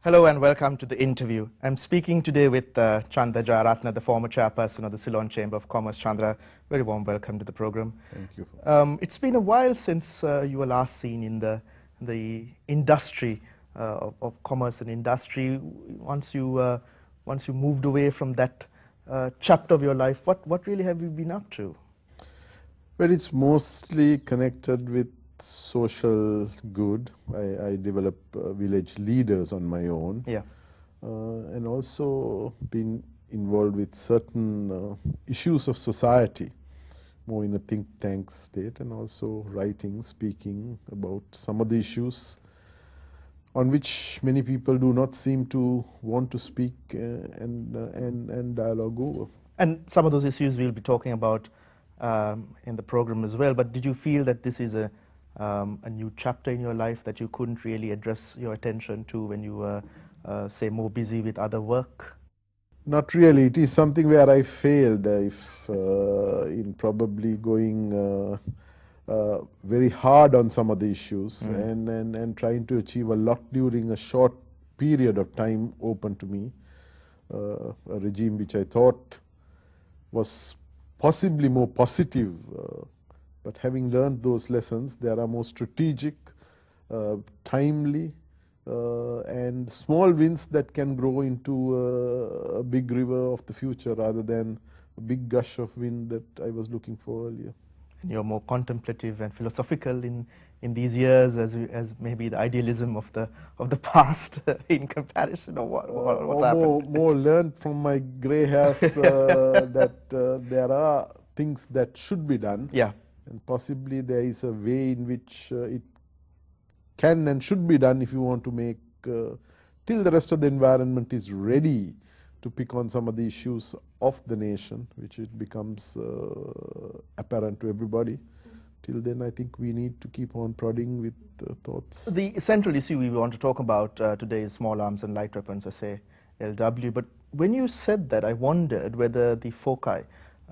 Hello and welcome to the interview. I'm speaking today with Chandra Jayaratne, the former chairperson of the Ceylon Chamber of Commerce. Chandra, very warm welcome to the program. Thank you. It's been a while since you were last seen in the industry of commerce and industry. Once you moved away from that chapter of your life, what really have you been up to? Well, it's mostly connected with social good. I develop village leaders on my own. Yeah. And also been involved with certain issues of society, more in a think tank state, and also writing, speaking about some of the issues on which many people do not seem to want to speak and dialogue over. And some of those issues we'll be talking about in the program as well. But did you feel that this is a new chapter in your life that you couldn't really address your attention to when you were, say, more busy with other work? Not really. It is something where I failed in probably going very hard on some of the issues and trying to achieve a lot during a short period of time open to me. A regime which I thought was possibly more positive, but having learned those lessons, there are more strategic, timely, and small wins that can grow into a big river of the future rather than a big gush of wind that I was looking for earlier. And you're more contemplative and philosophical in these years as maybe the idealism of the past in comparison, or what's happened? More learned from my grey hairs that there are things that should be done. Yeah. And possibly there is a way in which it can and should be done if you want to make, till the rest of the environment is ready to pick on some of the issues of the nation, which it becomes apparent to everybody. Till then, I think we need to keep on prodding with thoughts. The central issue we want to talk about today is small arms and light weapons, SALW. But when you said that, I wondered whether the foci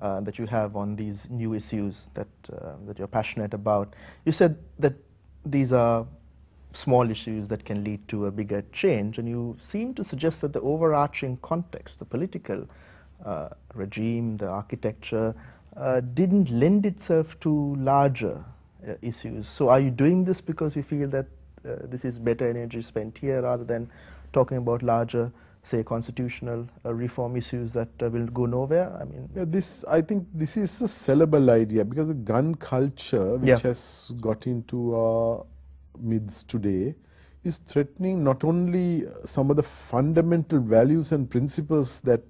that you have on these new issues that you're passionate about, you said that these are small issues that can lead to a bigger change, and you seem to suggest that the overarching context, the political regime, the architecture, didn't lend itself to larger issues. So are you doing this because you feel that this is better energy spent here rather than talking about larger, say, constitutional reform issues that will go nowhere? I mean, yeah, I think this is a sellable idea, because the gun culture, which has got into our midst today, is threatening not only some of the fundamental values and principles that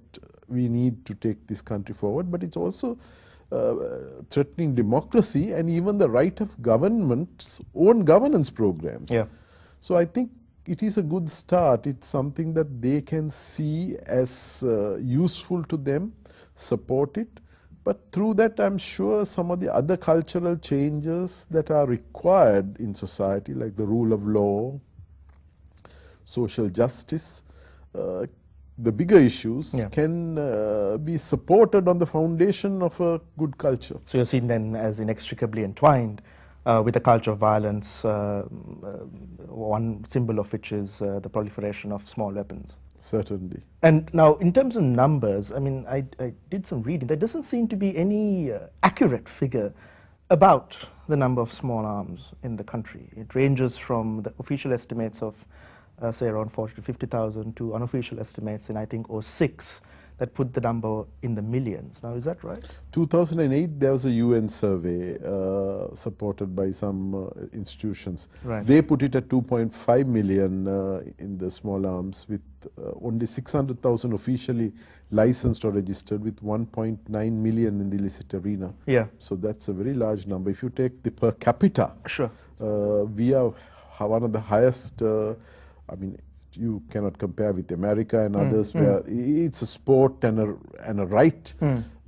we need to take this country forward, but it's also threatening democracy and even the right of government's own governance programs. Yeah. So I think it is a good start. It's something that they can see as useful to them, support it. But through that, I'm sure some of the other cultural changes that are required in society, like the rule of law, social justice, the bigger issues can be supported on the foundation of a good culture. So you're seen then as inextricably entwined with a culture of violence, one symbol of which is the proliferation of small weapons. Certainly. And now, in terms of numbers, I mean, I did some reading. There doesn't seem to be any accurate figure about the number of small arms in the country. It ranges from the official estimates of, say, around 40 to 50,000 to unofficial estimates in, I think, 2006 that put the number in the millions. Now, is that right? 2008, there was a UN survey supported by some institutions. Right. They put it at 2.5 million in the small arms, with only 600,000 officially licensed or registered, with 1.9 million in the illicit arena. Yeah. So that's a very large number. If you take the per capita, sure, we are one of the highest. I mean, you cannot compare with America and others, where it's a sport and a right,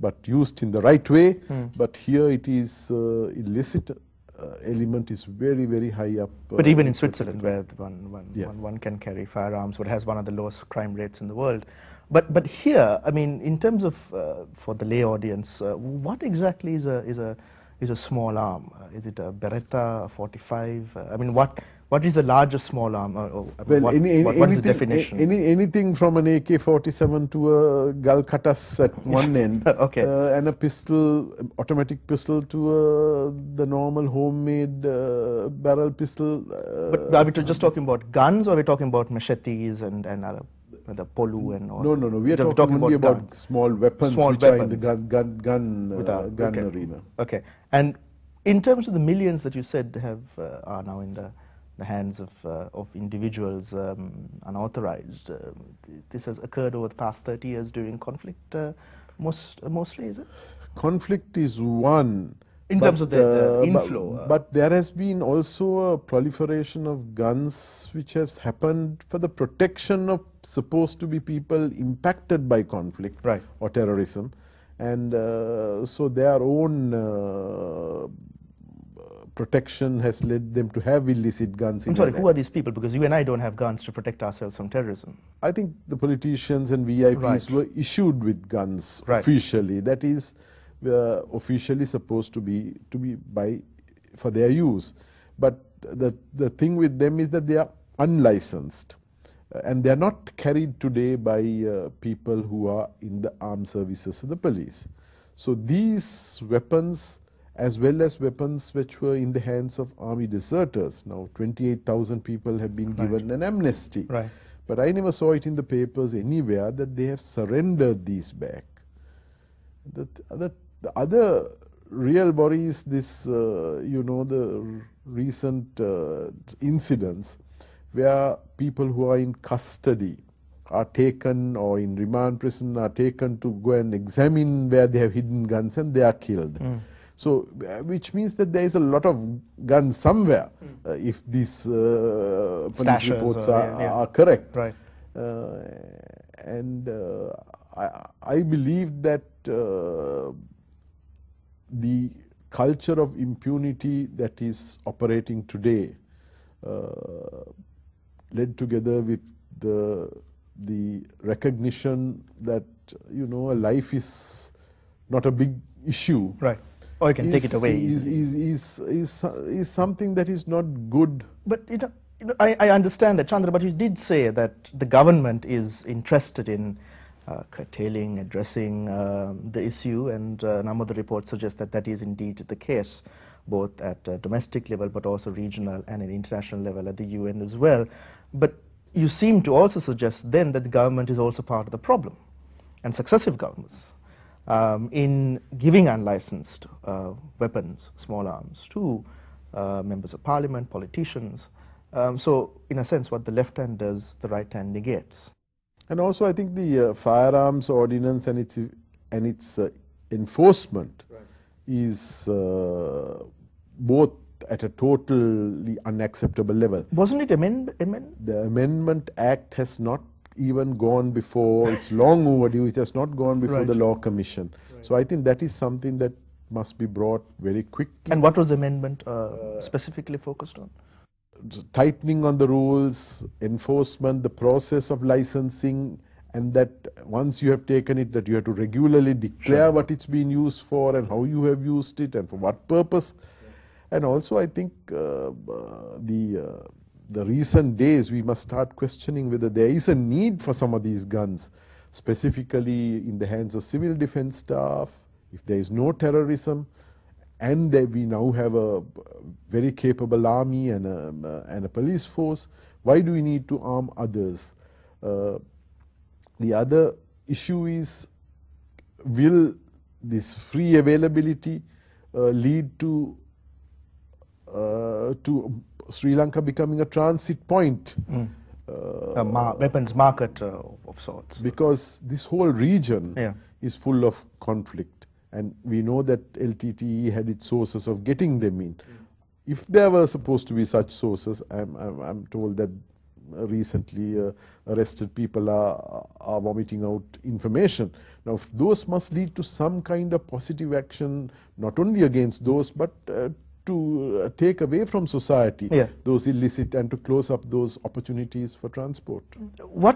but used in the right way. But here it is illicit element is very, very high up. But even in Switzerland, where one can carry firearms, but has one of the lowest crime rates in the world. But here, I mean, in terms of for the lay audience, what exactly is a small arm? Is it a Beretta, a 45? I mean, What is the largest small arm? Well, what is the definition? Anything from an AK-47 to a Galkatas at one end, Okay. And a pistol, automatic pistol to the normal homemade barrel pistol. But are we just talking about guns, or are we talking about machetes and the polu and all? No. We are talking only about small weapons which are in the gun arena. Okay. And in terms of the millions that you said are now in the hands of individuals unauthorized, this has occurred over the past 30 years during conflict, mostly, is it? Conflict is one. In terms of the inflow. But there has been also a proliferation of guns which has happened for the protection of supposed to be people impacted by conflict, right, or terrorism. And so their own protection has led them to have illicit guns. I'm sorry, who are these people? Because you and I don't have guns to protect ourselves from terrorism. I think the politicians and VIPs were issued with guns officially. That is officially supposed to be for their use. But the thing with them is that they are unlicensed. And they are not carried today by people who are in the armed services of the police. So these weapons, as well as weapons which were in the hands of army deserters. Now 28,000 people have been given an amnesty. Right. But I never saw it in the papers anywhere that they have surrendered these back. The other real worry is this, the recent incidents where people who are in custody are taken, or in remand prison are taken to go and examine where they have hidden guns, and they are killed. So, which means that there is a lot of guns somewhere, if these police Stashes reports are correct. Right. And I believe that the culture of impunity that is operating today, led together with the recognition that a life is not a big issue. Right. Or you can take it away. Is something that is not good. But I understand that, Chandra, but you did say that the government is interested in curtailing, addressing the issue, and a number of the reports suggest that that is indeed the case, both at domestic level but also regional and at international level at the UN as well. But you seem to also suggest then that the government is also part of the problem, and successive governments, in giving unlicensed weapons, small arms, to members of parliament, politicians. So in a sense, what the left hand does, the right hand negates. And also I think the firearms ordinance and its enforcement is both at a totally unacceptable level. Wasn't it amended? The Amendment Act has not even gone before, it's long overdue, it has not gone before the Law Commission. So I think that is something that must be brought very quickly. And what was the amendment specifically focused on? Tightening on the rules, enforcement, the process of licensing, and that once you have taken it, that you have to regularly declare what it's been used for and how you have used it and for what purpose. And also I think the recent days we must start questioning whether there is a need for some of these guns, specifically in the hands of civil defense staff, if there is no terrorism, and we now have a very capable army and a police force. Why do we need to arm others? The other issue is, will this free availability lead to Sri Lanka becoming a transit point? A weapons market of sorts. Because this whole region is full of conflict. And we know that LTTE had its sources of getting them in. If there were supposed to be such sources, I'm told that recently arrested people are vomiting out information. Now, those must lead to some kind of positive action, not only against those, but to take away from society those illicit and to close up those opportunities for transport. What